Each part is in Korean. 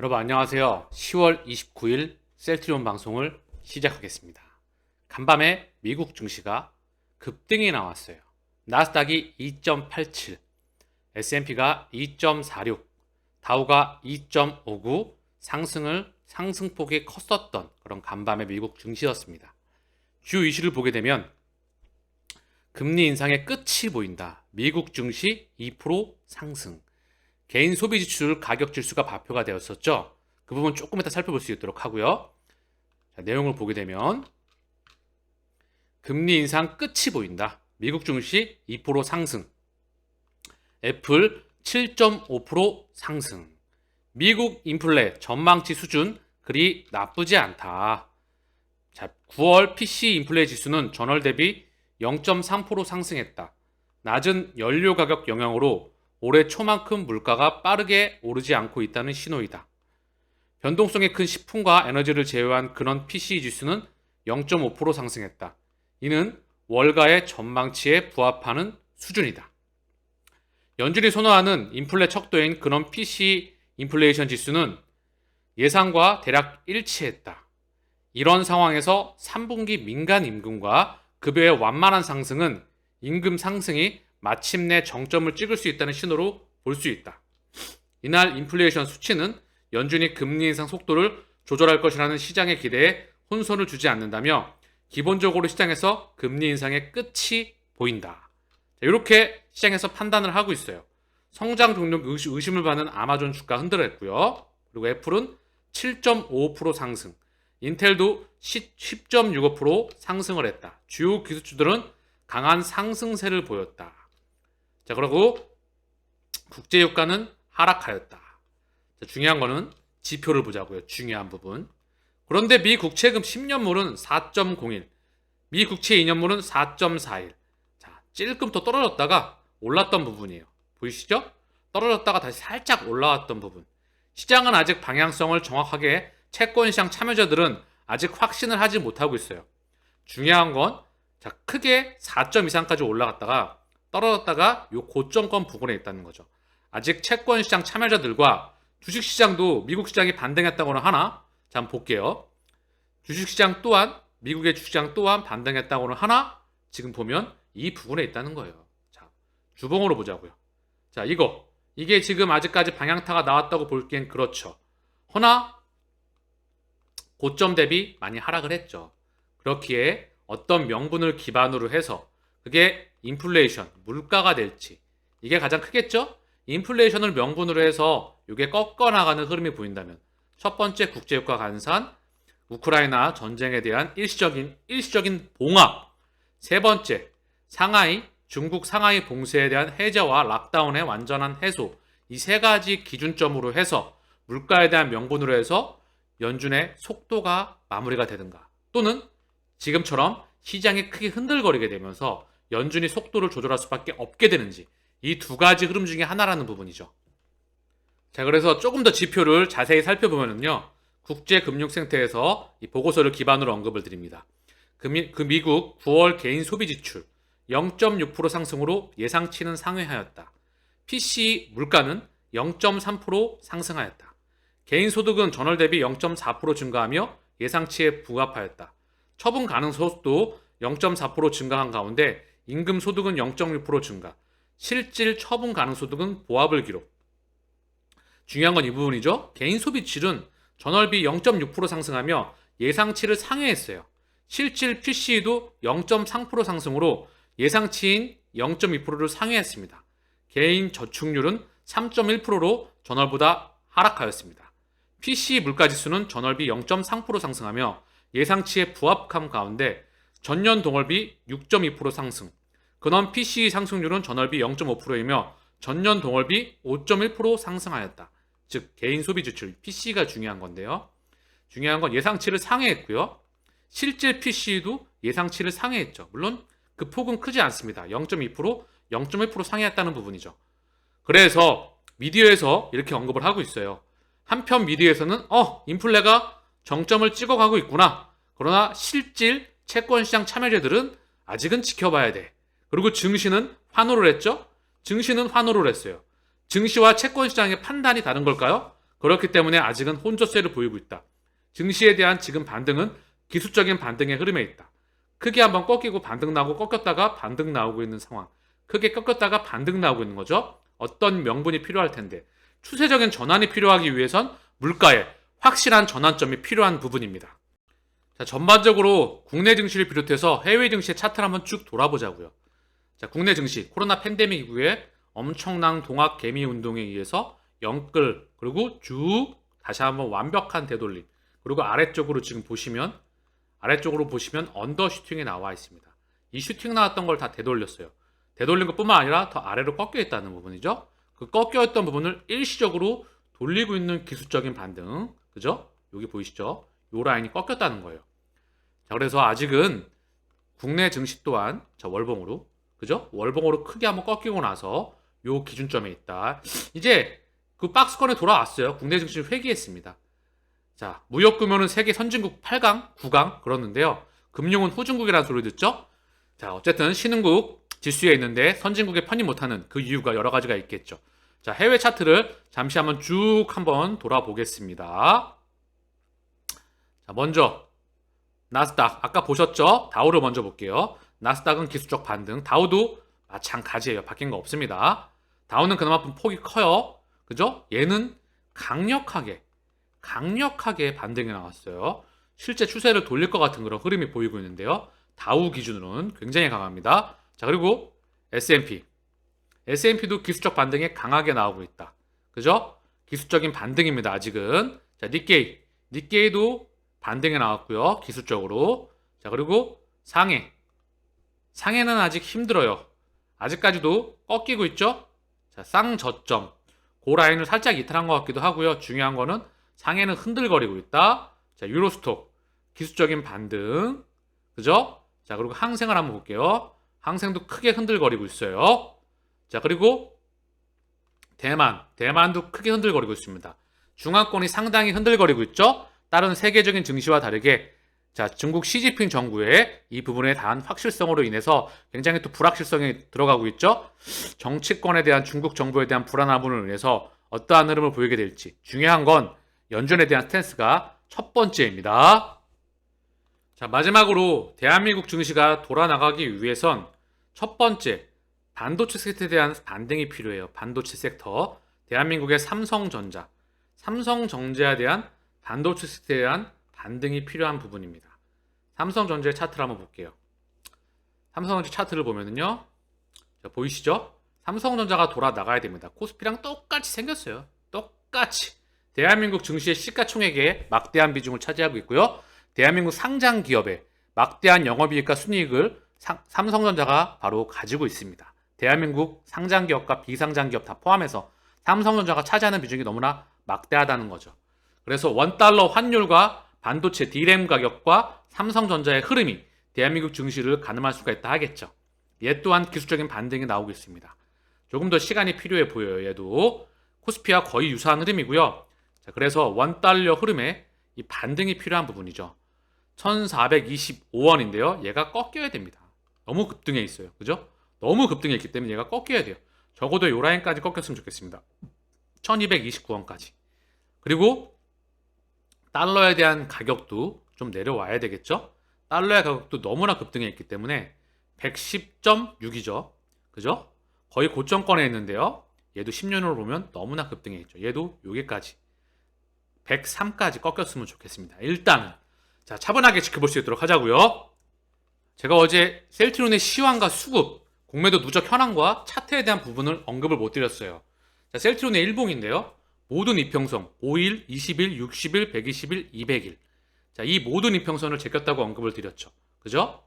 여러분 안녕하세요. 10월 29일 셀트리온 방송을 시작하겠습니다. 간밤에 미국 증시가 급등이 나왔어요. 나스닥이 2.87, S&P가 2.46, 다우가 2.59 상승폭이 컸었던 그런 간밤의 미국 증시였습니다. 주요 이슈를 보게 되면 금리 인상의 끝이 보인다. 미국 증시 2% 상승. 개인 소비 지출 가격指数가 발표가 되었었죠. 그 부분 조금 이따 살펴볼 수 있도록 하고요. 자, 내용을 보게 되면 금리 인상 끝이 보인다. 미국 증시 2% 상승. 애플 7.5% 상승. 미국 인플레 전망치 수준 그리 나쁘지 않다. 자, 9월 PC 인플레 지수는 전월 대비 0.3% 상승했다. 낮은 연료 가격 영향으로 올해 초만큼 물가가 빠르게 오르지 않고 있다는 신호이다. 변동성이 큰 식품과 에너지를 제외한 근원 PCE 지수는 0.5% 상승했다. 이는 월가의 전망치에 부합하는 수준이다. 연준이 선호하는 인플레 척도인 근원 PCE 인플레이션 지수는 예상과 대략 일치했다. 이런 상황에서 3분기 민간 임금과 급여의 완만한 상승은 임금 상승이 마침내 정점을 찍을 수 있다는 신호로 볼 수 있다. 이날 인플레이션 수치는 연준이 금리 인상 속도를 조절할 것이라는 시장의 기대에 혼선을 주지 않는다며 기본적으로 시장에서 금리 인상의 끝이 보인다. 이렇게 시장에서 판단을 하고 있어요. 성장 동력 의심을 받는 아마존 주가 흔들었고요. 그리고 애플은 7.5% 상승, 인텔도 10.65% 상승을 했다. 주요 기술주들은 강한 상승세를 보였다. 자, 그리고 국제유가는 하락하였다. 자, 중요한 거는 지표를 보자고요. 중요한 부분. 그런데 미 국채금 10년물은 4.01, 미 국채 2년물은 4.41. 자, 찔끔 또 떨어졌다가 올랐던 부분이에요. 보이시죠? 떨어졌다가 다시 살짝 올라왔던 부분. 시장은 아직 방향성을 정확하게 채권시장 참여자들은 아직 확신을 하지 못하고 있어요. 중요한 건 자, 크게 4점 이상까지 올라갔다가 떨어졌다가 요 고점권 부근에 있다는 거죠. 아직 채권시장 참여자들과 주식시장도 미국 시장이 반등했다고는 하나? 자, 한번 볼게요. 주식시장 또한 미국의 주식시장 또한 반등했다고는 하나? 지금 보면 이 부분에 있다는 거예요. 자, 주봉으로 보자고요. 자, 이게 지금 아직까지 방향타가 나왔다고 볼기엔 그렇죠. 허나 고점 대비 많이 하락을 했죠. 그렇기에 어떤 명분을 기반으로 해서 그게 인플레이션, 물가가 될지 이게 가장 크겠죠? 인플레이션을 명분으로 해서 이게 꺾어나가는 흐름이 보인다면 첫 번째 국제유가 간산, 우크라이나 전쟁에 대한 일시적인 봉합, 세 번째 중국 상하이 봉쇄에 대한 해제와 락다운의 완전한 해소, 이 세 가지 기준점으로 해서 물가에 대한 명분으로 해서 연준의 속도가 마무리가 되든가 또는 지금처럼 시장이 크게 흔들거리게 되면서 연준이 속도를 조절할 수밖에 없게 되는지 이 두 가지 흐름 중에 하나라는 부분이죠. 자, 그래서 조금 더 지표를 자세히 살펴보면요. 국제금융센터에서 이 보고서를 기반으로 언급을 드립니다. 미국 9월 개인 소비 지출 0.6% 상승으로 예상치는 상회하였다. PC 물가는 0.3% 상승하였다. 개인 소득은 전월 대비 0.4% 증가하며 예상치에 부합하였다. 처분 가능 소득도 0.4% 증가한 가운데 임금 소득은 0.6% 증가, 실질 처분 가능 소득은 보합을 기록. 중요한 건 이 부분이죠. 개인 소비 지출은 전월비 0.6% 상승하며 예상치를 상회했어요. 실질 PCE도 0.3% 상승으로 예상치인 0.2%를 상회했습니다. 개인 저축률은 3.1%로 전월보다 하락하였습니다. PCE 물가지수는 전월비 0.3% 상승하며 예상치에 부합함 가운데 전년 동월비 6.2% 상승, 근원 PCE 상승률은 전월비 0.5%이며 전년 동월비 5.1% 상승하였다. 즉 개인 소비 지출 PCE가 중요한 건데요. 중요한 건 예상치를 상회했고요. 실질 PCE도 예상치를 상회했죠. 물론 그 폭은 크지 않습니다. 0.2%, 0.1% 상회했다는 부분이죠. 그래서 미디어에서 이렇게 언급을 하고 있어요. 한편 미디어에서는 인플레가 정점을 찍어가고 있구나. 그러나 실질 채권시장 참여자들은 아직은 지켜봐야 돼. 그리고 증시는 환호를 했죠. 증시는 환호를 했어요. 증시와 채권시장의 판단이 다른 걸까요? 그렇기 때문에 아직은 혼조세를 보이고 있다. 증시에 대한 지금 반등은 기술적인 반등의 흐름에 있다. 크게 한번 꺾이고 반등 나오고 꺾였다가 반등 나오고 있는 상황. 크게 꺾였다가 반등 나오고 있는 거죠. 어떤 명분이 필요할 텐데 추세적인 전환이 필요하기 위해선 물가에 확실한 전환점이 필요한 부분입니다. 자, 전반적으로 국내 증시를 비롯해서 해외 증시의 차트를 한번 쭉 돌아보자고요. 자, 국내 증시 코로나 팬데믹 이후에 엄청난 동학 개미 운동에 의해서 영끌 그리고 쭉 다시 한번 완벽한 되돌림 그리고 아래쪽으로 보시면 언더 슈팅이 나와 있습니다. 이 슈팅 나왔던 걸 다 되돌렸어요. 되돌린 것뿐만 아니라 더 아래로 꺾여 있다는 부분이죠. 그 꺾여 있던 부분을 일시적으로 돌리고 있는 기술적인 반등, 그죠? 여기 보이시죠? 요 라인이 꺾였다는 거예요. 자, 그래서 아직은 국내 증시 또한 자, 월봉으로, 그죠? 월봉으로 크게 한번 꺾이고 나서 요 기준점에 있다. 이제 그 박스권에 돌아왔어요. 국내 증시 회귀했습니다. 자, 무역 규모는 세계 선진국 8강, 9강 그렇는데요. 금융은 후진국이라는 소리 듣죠? 자, 어쨌든 신흥국 지수에 있는데 선진국에 편입 못하는 그 이유가 여러 가지가 있겠죠. 자, 해외 차트를 잠시 한번 돌아보겠습니다. 자, 먼저 나스닥 아까 보셨죠? 다우를 먼저 볼게요. 나스닥은 기술적 반등, 다우도 마찬가지예요. 바뀐 거 없습니다. 다우는 그나마 폭이 커요. 그죠? 얘는 강력하게 반등이 나왔어요. 실제 추세를 돌릴 것 같은 그런 흐름이 보이고 있는데요. 다우 기준으로는 굉장히 강합니다. 자, 그리고 S&P도 기술적 반등에 강하게 나오고 있다. 그죠? 기술적인 반등입니다. 아직은. 자, 니케이도 반등에 나왔고요. 기술적으로. 자, 그리고 상해는 아직 힘들어요. 아직까지도 꺾이고 있죠? 자, 쌍저점. 그 라인을 살짝 이탈한 것 같기도 하고요. 중요한 거는 상해는 흔들거리고 있다. 자, 유로스톡 기술적인 반등. 그죠? 자, 그리고 항생을 한번 볼게요. 항생도 크게 흔들거리고 있어요. 자, 그리고 대만도 크게 흔들거리고 있습니다. 중앙권이 상당히 흔들거리고 있죠? 다른 세계적인 증시와 다르게 자, 중국 시진핑 정부의 이 부분에 대한 확실성으로 인해서 굉장히 또 불확실성이 들어가고 있죠? 정치권에 대한 중국 정부에 대한 불안한 부분으로 인해서 어떠한 흐름을 보이게 될지 중요한 건 연준에 대한 스탠스가 첫 번째입니다. 자, 마지막으로 대한민국 증시가 돌아나가기 위해선 첫 번째 반도체 섹터에 대한 반등이 필요해요. 반도체 섹터. 대한민국의 삼성전자에 대한 반도체 섹터에 대한 반등이 필요한 부분입니다. 삼성전자의 차트를 한번 볼게요. 삼성전자 차트를 보면은요. 자, 보이시죠? 삼성전자가 돌아 나가야 됩니다. 코스피랑 똑같이 생겼어요. 똑같이. 대한민국 증시의 시가총액에 막대한 비중을 차지하고 있고요. 대한민국 상장 기업의 막대한 영업이익과 순이익을 삼성전자가 바로 가지고 있습니다. 대한민국 상장 기업과 비상장 기업 다 포함해서 삼성전자가 차지하는 비중이 너무나 막대하다는 거죠. 그래서 원달러 환율과 반도체 D램 가격과 삼성전자의 흐름이 대한민국 증시를 가늠할 수가 있다 하겠죠. 얘 또한 기술적인 반등이 나오고 있습니다. 조금 더 시간이 필요해 보여요. 얘도 코스피와 거의 유사한 흐름이고요. 자, 그래서 원달러 흐름에 이 반등이 필요한 부분이죠. 1425원인데요. 얘가 꺾여야 됩니다. 너무 급등해 있어요. 그죠? 너무 급등해 있기 때문에 얘가 꺾여야 돼요. 적어도 요 라인까지 꺾였으면 좋겠습니다. 1229원까지. 그리고 달러에 대한 가격도 좀 내려와야 되겠죠? 달러의 가격도 너무나 급등해 있기 때문에 110.6이죠. 그죠? 거의 고점권에 있는데요. 얘도 10년으로 보면 너무나 급등해 있죠. 얘도 여기까지 103까지 꺾였으면 좋겠습니다. 일단은 자, 차분하게 지켜볼 수 있도록 하자고요. 제가 어제 셀트리온의 시황과 수급, 공매도 누적 현황과 차트에 대한 부분을 언급을 못 드렸어요. 자, 셀트리온의 일봉인데요. 모든 이평선 5일, 20일, 60일, 120일, 200일. 자, 이 모든 이평선을 제꼈다고 언급을 드렸죠. 그죠?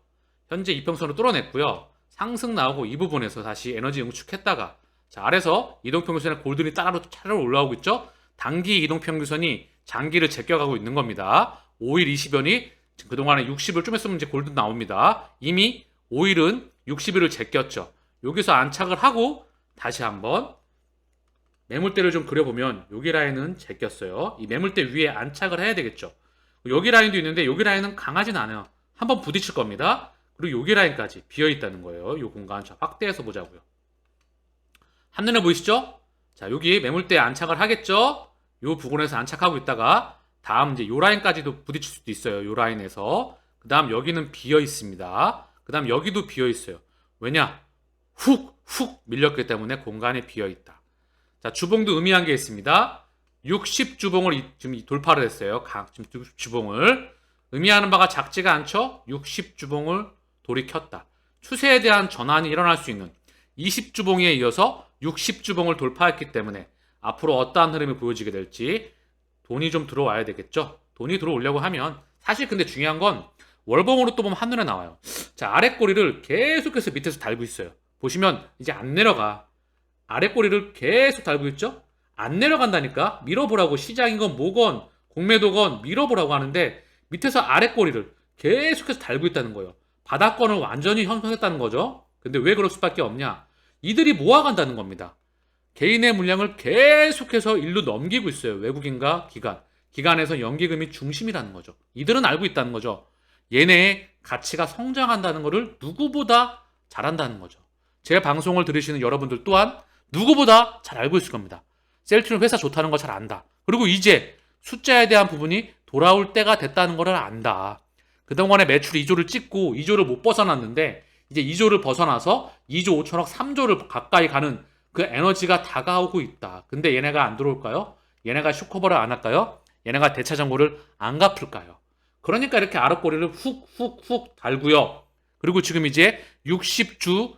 현재 이평선을 뚫어냈고요. 상승 나오고 이 부분에서 다시 에너지 응축했다가 자, 아래서 이동평균선에 골든이 따로 올라오고 있죠. 단기 이동평균선이 장기를 제껴가고 있는 겁니다. 5일 20연이 그동안에 60을 좀 했으면 이제 골든 나옵니다. 이미 5일은 60일을 제꼈죠. 여기서 안착을 하고 다시 한번 매물대를 좀 그려보면 여기 라인은 제꼈어요. 이 매물대 위에 안착을 해야 되겠죠. 여기 라인도 있는데 여기 라인은 강하진 않아요. 한번 부딪힐 겁니다. 그리고 여기 라인까지 비어있다는 거예요. 이 공간. 자, 확대해서 보자고요. 한눈에 보이시죠? 자, 여기 매물대에 안착을 하겠죠? 요 부근에서 안착하고 있다가 다음 이제 요 라인까지도 부딪힐 수도 있어요. 요 라인에서. 그 다음 여기는 비어 있습니다. 그 다음 여기도 비어 있어요. 왜냐? 훅 밀렸기 때문에 공간이 비어 있다. 자, 주봉도 의미한 게 있습니다. 60주봉을 지금 돌파를 했어요. 지금 주봉을. 의미하는 바가 작지가 않죠? 60주봉을 돌이켰다. 추세에 대한 전환이 일어날 수 있는 20주봉에 이어서 60주봉을 돌파했기 때문에 앞으로 어떠한 흐름이 보여지게 될지 돈이 좀 들어와야 되겠죠? 돈이 들어오려고 하면 사실 근데 중요한 건 월봉으로 또 보면 한눈에 나와요. 자, 아래 꼬리를 계속해서 밑에서 달고 있어요. 보시면 이제 안 내려가. 아래 꼬리를 계속 달고 있죠? 안 내려간다니까? 밀어보라고. 시장이건 뭐건 공매도건 밀어보라고 하는데 밑에서 아래 꼬리를 계속해서 달고 있다는 거예요. 바닥권을 완전히 형성했다는 거죠. 근데 왜 그럴 수밖에 없냐? 이들이 모아간다는 겁니다. 개인의 물량을 계속해서 일로 넘기고 있어요. 외국인과 기관. 기관에서 연기금이 중심이라는 거죠. 이들은 알고 있다는 거죠. 얘네의 가치가 성장한다는 것을 누구보다 잘한다는 거죠. 제 방송을 들으시는 여러분들 또한 누구보다 잘 알고 있을 겁니다. 셀트리온 회사 좋다는 거 잘 안다. 그리고 이제 숫자에 대한 부분이 돌아올 때가 됐다는 것을 안다. 그동안에 매출 2조를 찍고 2조를 못 벗어났는데 이제 2조를 벗어나서 2조 5천억 3조를 가까이 가는 그 에너지가 다가오고 있다. 근데 얘네가 안 들어올까요? 얘네가 쇼커버를 안 할까요? 얘네가 대차 정보를 안 갚을까요? 그러니까 이렇게 아랫꼬리를 훅 달고요. 그리고 지금 이제 60주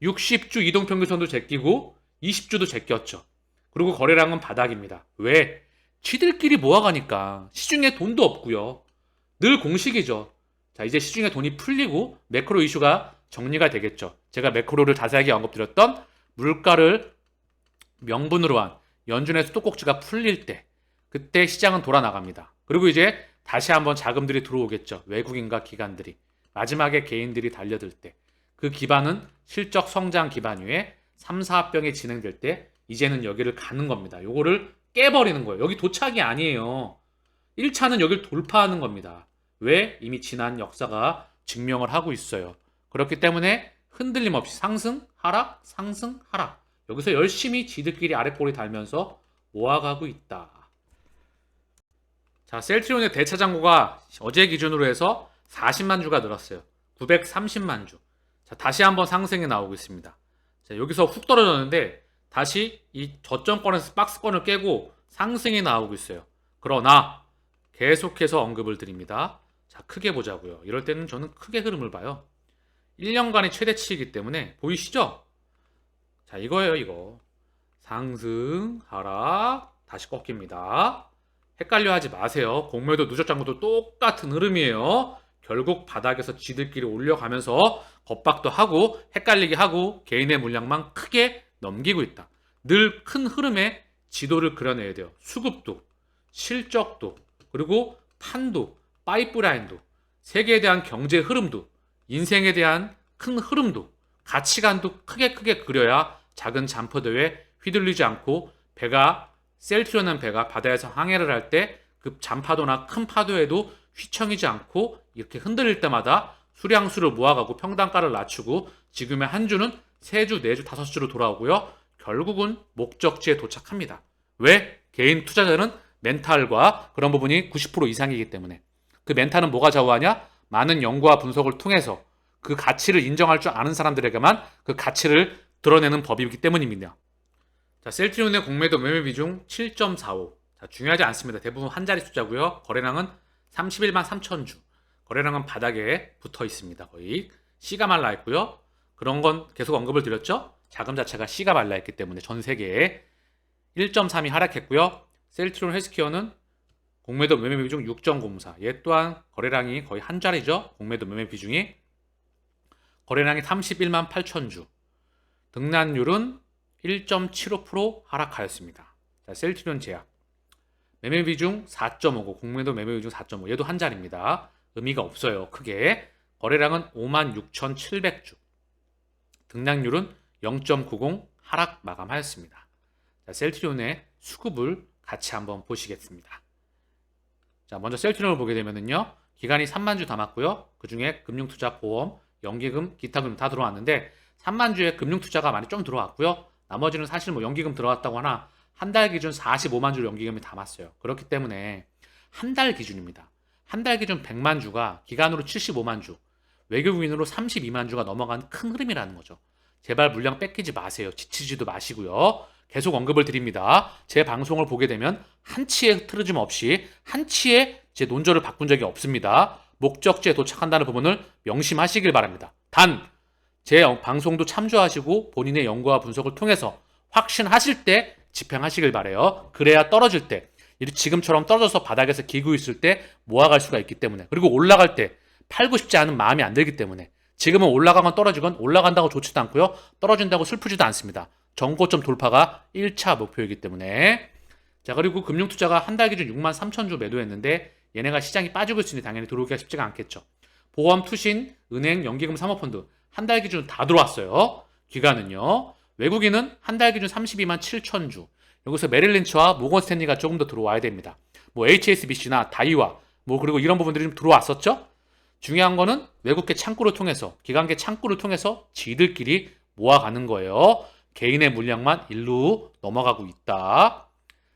이동평균선도 제끼고 20주도 제꼈죠. 그리고 거래량은 바닥입니다. 왜? 쥐들끼리 모아가니까 시중에 돈도 없고요. 늘 공식이죠. 자, 이제 시중에 돈이 풀리고 매크로 이슈가 정리가 되겠죠. 제가 매크로를 자세하게 언급드렸던 물가를 명분으로 한 연준의 수도꼭지가 풀릴 때 그때 시장은 돌아나갑니다. 그리고 이제 다시 한번 자금들이 들어오겠죠. 외국인과 기관들이. 마지막에 개인들이 달려들 때. 그 기반은 실적 성장 기반 위에 3, 4병이 진행될 때 이제는 여기를 가는 겁니다. 요거를 깨버리는 거예요. 여기 도착이 아니에요. 1차는 여기를 돌파하는 겁니다. 왜? 이미 지난 역사가 증명을 하고 있어요. 그렇기 때문에 흔들림 없이 상승, 하락, 상승, 하락. 여기서 열심히 지들끼리 아랫꼬리 달면서 모아가고 있다. 자, 셀트리온의 대차 잔고가 어제 기준으로 해서 40만 주가 늘었어요. 930만 주. 자, 다시 한번 상승이 나오고 있습니다. 자, 여기서 훅 떨어졌는데 다시 이 저점권에서 박스권을 깨고 상승이 나오고 있어요. 그러나 계속해서 언급을 드립니다. 자, 크게 보자고요. 이럴 때는 저는 크게 흐름을 봐요. 1년간의 최대치이기 때문에 보이시죠? 자, 이거예요, 이거. 상승, 하락, 다시 꺾입니다. 헷갈려 하지 마세요. 공매도 누적 잔고도 똑같은 흐름이에요. 결국 바닥에서 지들끼리 올려가면서 겁박도 하고 헷갈리게 하고 개인의 물량만 크게 넘기고 있다. 늘 큰 흐름의 지도를 그려내야 돼요. 수급도, 실적도, 그리고 판도, 파이프라인도, 세계에 대한 경제 흐름도, 인생에 대한 큰 흐름도, 가치관도 크게 그려야 작은 잔포대에 휘둘리지 않고 셀트리온한 배가 바다에서 항해를 할 때 그 잔파도나 큰 파도에도 휘청이지 않고 이렇게 흔들릴 때마다 수량수를 모아가고 평단가를 낮추고 지금의 한 주는 3주, 4주, 5주로 돌아오고요. 결국은 목적지에 도착합니다. 왜? 개인 투자자는 멘탈과 그런 부분이 90% 이상이기 때문에. 그 멘탈은 뭐가 좌우하냐? 많은 연구와 분석을 통해서 그 가치를 인정할 줄 아는 사람들에게만 그 가치를 드러내는 법이기 때문입니다. 자, 셀트리온의 공매도 매매 비중 7.45. 자, 중요하지 않습니다. 대부분 한 자리 숫자고요. 거래량은 31만 3천 주. 거래량은 바닥에 붙어 있습니다. 거의 C가 말라 있고요. 그런 건 계속 언급을 드렸죠. 자금 자체가 C가 말라 있기 때문에 전 세계에 1.3이 하락했고요. 셀트리온 헬스케어는 공매도 매매 비중 6.04. 얘 또한 거래량이 거의 한 자리죠. 공매도 매매 비중이. 거래량이 31만 8천 주. 등락률은 1.75% 하락하였습니다. 자, 셀트리온 제약. 매매 비중 4.59, 공매도 매매 비중 4.5. 얘도 한 자리입니다. 의미가 없어요. 크게. 거래량은 56,700주. 등락률은 0.90 하락 마감하였습니다. 자, 셀트리온의 수급을 같이 한번 보시겠습니다. 자, 먼저 셀트리온을 보게 되면은요. 기간이 3만 주 담았고요. 그 중에 금융투자, 보험, 연기금, 기타금 다 들어왔는데 3만 주에 금융투자가 많이 좀 들어왔고요. 나머지는 사실 뭐 연기금 들어왔다고 하나 한 달 기준 45만 주를 연기금에 담았어요. 그렇기 때문에 한 달 기준입니다. 한 달 기준 100만 주가 기간으로 75만 주, 외국인으로 32만 주가 넘어간 큰 흐름이라는 거죠. 제발 물량 뺏기지 마세요. 지치지도 마시고요. 계속 언급을 드립니다. 제 방송을 보게 되면 한치의 흐트러짐 없이 한치의 제 논조를 바꾼 적이 없습니다. 목적지에 도착한다는 부분을 명심하시길 바랍니다. 단, 제 방송도 참조하시고 본인의 연구와 분석을 통해서 확신하실 때 집행하시길 바래요. 그래야 떨어질 때, 지금처럼 떨어져서 바닥에서 기고 있을 때 모아갈 수가 있기 때문에, 그리고 올라갈 때 팔고 싶지 않은 마음이 안 들기 때문에, 지금은 올라가건 떨어지건 올라간다고 좋지도 않고요. 떨어진다고 슬프지도 않습니다. 정고점 돌파가 1차 목표이기 때문에. 자, 그리고 금융투자가 한 달 기준 6만 3천 주 매도했는데 얘네가 시장이 빠지고 있으니 당연히 들어오기가 쉽지가 않겠죠. 보험, 투신, 은행, 연기금, 사모펀드 한 달 기준 다 들어왔어요. 기간은요. 외국인은 한 달 기준 32만 7천 주. 여기서 메릴린치와 모건 스탠리가 조금 더 들어와야 됩니다. 뭐 HSBC나 다이와 뭐 그리고 이런 부분들이 좀 들어왔었죠. 중요한 거는 외국계 창구를 통해서, 기관계 창구를 통해서 지들끼리 모아가는 거예요. 개인의 물량만 일로 넘어가고 있다.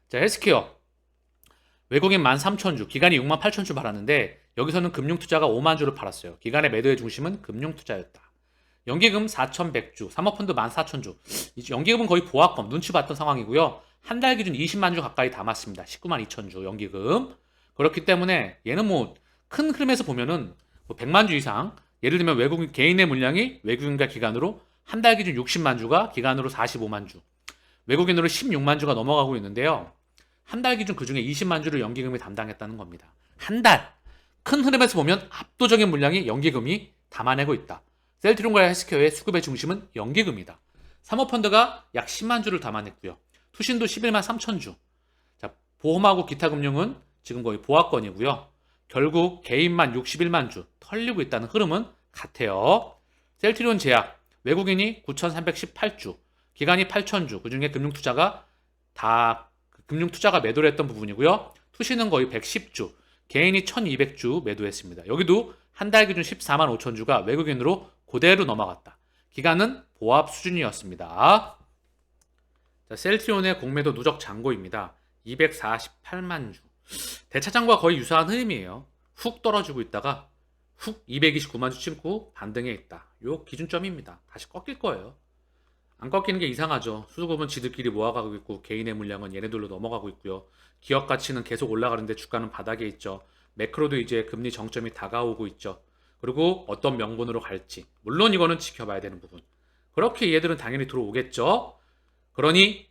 자, 헬스케어. 외국인 13,000주, 기간이 6만 8천 주 팔았는데 여기서는 금융투자가 5만 주를 팔았어요. 기간의 매도의 중심은 금융투자였다. 연기금 4,100주, 사모펀드 14,000주. 연기금은 거의 보합권, 눈치 봤던 상황이고요. 한 달 기준 20만 주 가까이 담았습니다. 19만 2천 주 연기금. 그렇기 때문에 얘는 뭐 큰 흐름에서 보면은 뭐 100만 주 이상, 예를 들면 외국인 개인의 물량이 외국인과 기간으로 한 달 기준 60만 주가 기간으로 45만 주, 외국인으로 16만 주가 넘어가고 있는데요. 한 달 기준 그중에 20만 주를 연기금이 담당했다는 겁니다. 한 달. 큰 흐름에서 보면 압도적인 물량이 연기금이 담아내고 있다. 셀트리온과 헬스케어의 수급의 중심은 연기금이다. 사모펀드가 약 10만 주를 담아냈고요. 투신도 11만 3천 주. 자, 보험하고 기타 금융은 지금 거의 보합권이고요. 결국 개인만 61만 주 털리고 있다는 흐름은 같아요. 셀트리온 제약, 외국인이 9,318주, 기간이 8,000주, 그중에 금융투자가 금융투자가 매도를 했던 부분이고요. 투신은 거의 110주, 개인이 1,200주 매도했습니다. 여기도 한 달 기준 14만 5천 주가 외국인으로 그대로 넘어갔다. 기간은 보합 수준이었습니다. 자, 셀트리온의 공매도 누적 잔고입니다. 248만 주. 대차장과 거의 유사한 흐름이에요. 훅 떨어지고 있다가 훅 229만 주 찍고 반등해 있다. 요 기준점입니다. 다시 꺾일 거예요. 안 꺾이는 게 이상하죠. 수급은 지들끼리 모아가고 있고 개인의 물량은 얘네들로 넘어가고 있고요. 기업 가치는 계속 올라가는데 주가는 바닥에 있죠. 매크로도 이제 금리 정점이 다가오고 있죠. 그리고 어떤 명분으로 갈지, 물론 이거는 지켜봐야 되는 부분. 그렇게 얘들은 당연히 들어오겠죠. 그러니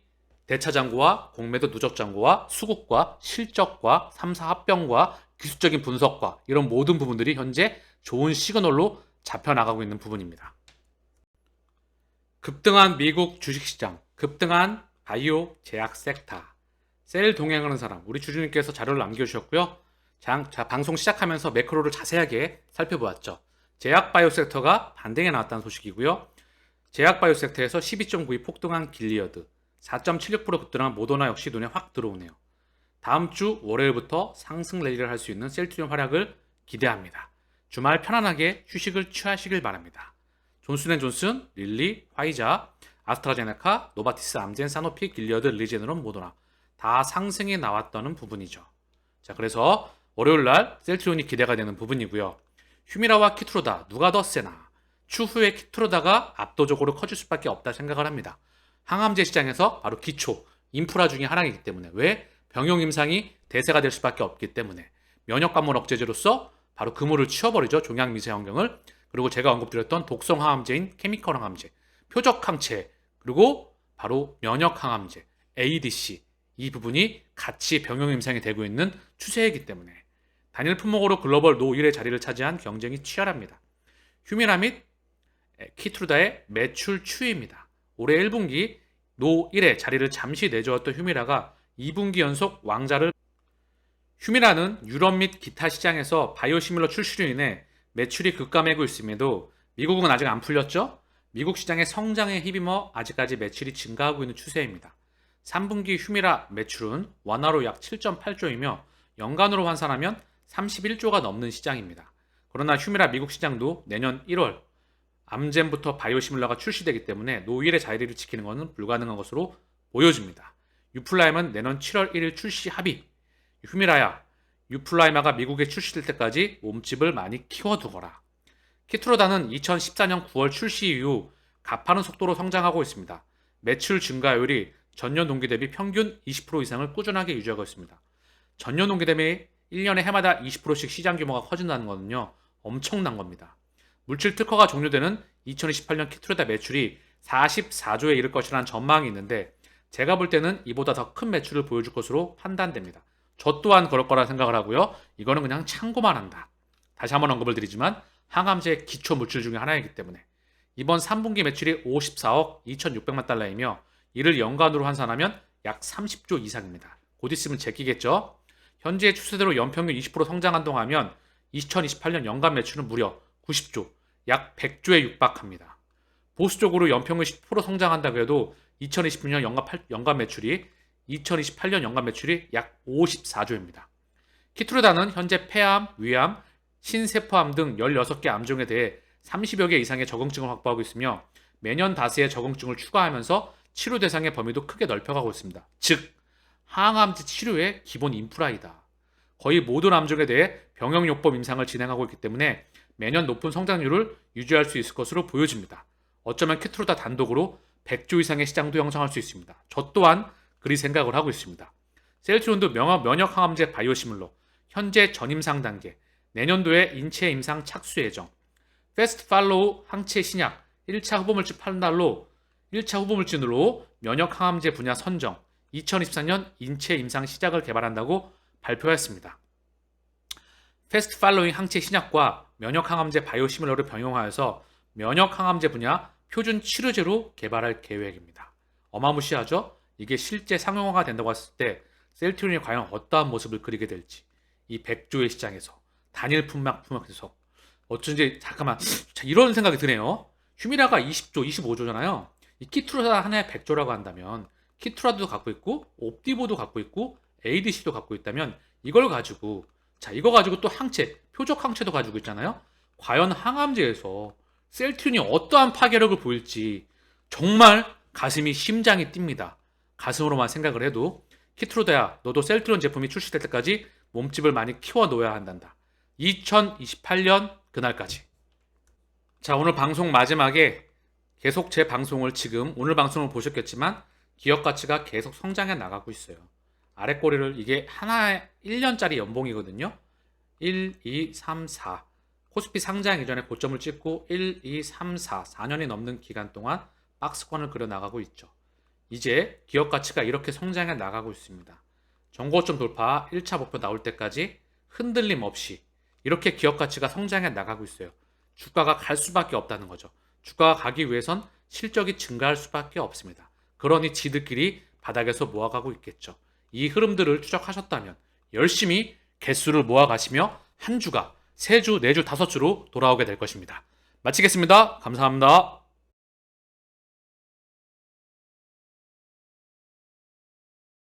대차장고와 공매도 누적장고와 수급과 실적과 3사 합병과 기술적인 분석과 이런 모든 부분들이 현재 좋은 시그널로 잡혀나가고 있는 부분입니다. 급등한 미국 주식시장, 급등한 바이오 제약 섹터, 셀 동행하는 사람, 우리 주주님께서 자료를 남겨주셨고요. 자, 방송 시작하면서 매크로를 자세하게 살펴보았죠. 제약 바이오 섹터가 반등에 나왔다는 소식이고요. 제약 바이오 섹터에서 12.92 폭등한 길리어드, 4.76% 급등한 모더나 역시 눈에 확 들어오네요. 다음 주 월요일부터 상승 랠리를 할 수 있는 셀트리온 활약을 기대합니다. 주말 편안하게 휴식을 취하시길 바랍니다. 존슨앤존슨, 릴리, 화이자, 아스트라제네카, 노바티스, 암젠, 사노피, 길리어드, 리제네론, 모더나 다 상승이 나왔다는 부분이죠. 자, 그래서 월요일날 셀트리온이 기대가 되는 부분이고요. 휴미라와 키트로다 누가 더 세나? 추후에 키트로다가 압도적으로 커질 수밖에 없다 생각을 합니다. 항암제 시장에서 바로 기초, 인프라 중에 하나이기 때문에. 왜? 병용 임상이 대세가 될 수밖에 없기 때문에. 면역관문 억제제로서 바로 그물을 치워버리죠. 종양 미세 환경을. 그리고 제가 언급드렸던 독성 항암제인 케미컬 항암제, 표적 항체, 그리고 바로 면역 항암제, ADC 이 부분이 같이 병용 임상이 되고 있는 추세이기 때문에 단일 품목으로 글로벌 노 1의 자리를 차지한 경쟁이 치열합니다. 휴미라 및 키트루다의 매출 추이입니다. 올해 1분기 노 1의 자리를 잠시 내주었던 휴미라가 2분기 연속 왕자를. 휴미라는 유럽 및 기타 시장에서 바이오시밀러 출시로 인해 매출이 급감하고 있음에도 미국은 아직 안 풀렸죠? 미국 시장의 성장에 힘입어 아직까지 매출이 증가하고 있는 추세입니다. 3분기 휴미라 매출은 원화로 약 7.8조이며 연간으로 환산하면 31조가 넘는 시장입니다. 그러나 휴미라 미국 시장도 내년 1월 암젠부터 바이오시밀러가 출시되기 때문에 노 1의 자리를 지키는 것은 불가능한 것으로 보여집니다. 유플라임은 내년 7월 1일 출시 합의. 휴미라야, 유플라이마가 미국에 출시될 때까지 몸집을 많이 키워두거라. 키트로다는 2014년 9월 출시 이후 가파른 속도로 성장하고 있습니다. 매출 증가율이 전년 동기 대비 평균 20% 이상을 꾸준하게 유지하고 있습니다. 전년 동기 대비 1년에 해마다 20%씩 시장 규모가 커진다는 것은요, 엄청난 겁니다. 물질 특허가 종료되는 2028년 키트로다 매출이 44조에 이를 것이라는 전망이 있는데 제가 볼 때는 이보다 더 큰 매출을 보여줄 것으로 판단됩니다. 저 또한 그럴 거라 생각을 하고요. 이거는 그냥 참고만 한다. 다시 한번 언급을 드리지만 항암제 기초 물질 중에 하나이기 때문에 이번 3분기 매출이 54억 2,600만 달러이며 이를 연간으로 환산하면 약 30조 이상입니다. 곧 있으면 제끼겠죠? 현재 추세대로 연평균 20% 성장한다고 하면 2028년 연간 매출은 무려 90조, 약 100조에 육박합니다. 보수적으로 연평균 10% 성장한다고 해도 2026년 연간 매출이 2028년 연간 매출이 약 54조입니다. 키트로다는 현재 폐암, 위암, 신세포암 등 16개 암종에 대해 30여 개 이상의 적응증을 확보하고 있으며 매년 다수의 적응증을 추가하면서 치료 대상의 범위도 크게 넓혀가고 있습니다. 즉, 항암제 치료의 기본 인프라이다. 거의 모든 암종에 대해 병역요법 임상을 진행하고 있기 때문에 매년 높은 성장률을 유지할 수 있을 것으로 보여집니다. 어쩌면 키트로다 단독으로 100조 이상의 시장도 형성할 수 있습니다. 저 또한 그리 생각을 하고 있습니다. 셀트리온도 면역 항암제 바이오시밀러, 현재 전임상 단계, 내년도에 인체 임상 착수 예정, 패스트 팔로우 항체 신약, 1차 후보물질로 면역 항암제 분야 선정, 2024년 인체 임상 시작을 개발한다고 발표했습니다. 패스트 팔로잉 항체 신약과 면역 항암제 바이오시밀러를 병용하여서 면역 항암제 분야 표준 치료제로 개발할 계획입니다. 어마무시하죠? 이게 실제 상용화가 된다고 했을 때 셀트리온이 과연 어떠한 모습을 그리게 될지, 이 100조의 시장에서 단일 품목에서 어쩐지 잠깐만 이런 생각이 드네요. 휴미라가 20조, 25조잖아요. 이 키트로다 하나에 100조라고 한다면 키트라도 갖고 있고 옵디보도 갖고 있고 ADC도 갖고 있다면 이거 가지고 또 항체, 표적 항체도 가지고 있잖아요. 과연 항암제에서 셀트리온이 어떠한 파괴력을 보일지 정말 가슴이 심장이 뜁니다. 가슴으로만 생각을 해도 키트로다야 너도 셀트리온 제품이 출시될 때까지 몸집을 많이 키워 놓아야 한단다. 2028년 그날까지. 자, 오늘 방송 마지막에 계속 제 방송을 지금 오늘 방송을 보셨겠지만 기업 가치가 계속 성장해 나가고 있어요. 아래 꼬리를 이게 하나에 1년짜리 연봉이거든요. 1, 2, 3, 4. 코스피 상장 이전에 고점을 찍고 1, 2, 3, 4, 4년이 넘는 기간 동안 박스권을 그려 나가고 있죠. 이제 기업 가치가 이렇게 성장해 나가고 있습니다. 정고점 돌파 1차 목표 나올 때까지 흔들림 없이 이렇게 기업 가치가 성장해 나가고 있어요. 주가가 갈 수밖에 없다는 거죠. 주가가 가기 위해선 실적이 증가할 수밖에 없습니다. 그러니 지들끼리 바닥에서 모아가고 있겠죠. 이 흐름들을 추적하셨다면 열심히 개수를 모아가시며 한 주가 3주, 4주, 5주로 돌아오게 될 것입니다. 마치겠습니다. 감사합니다.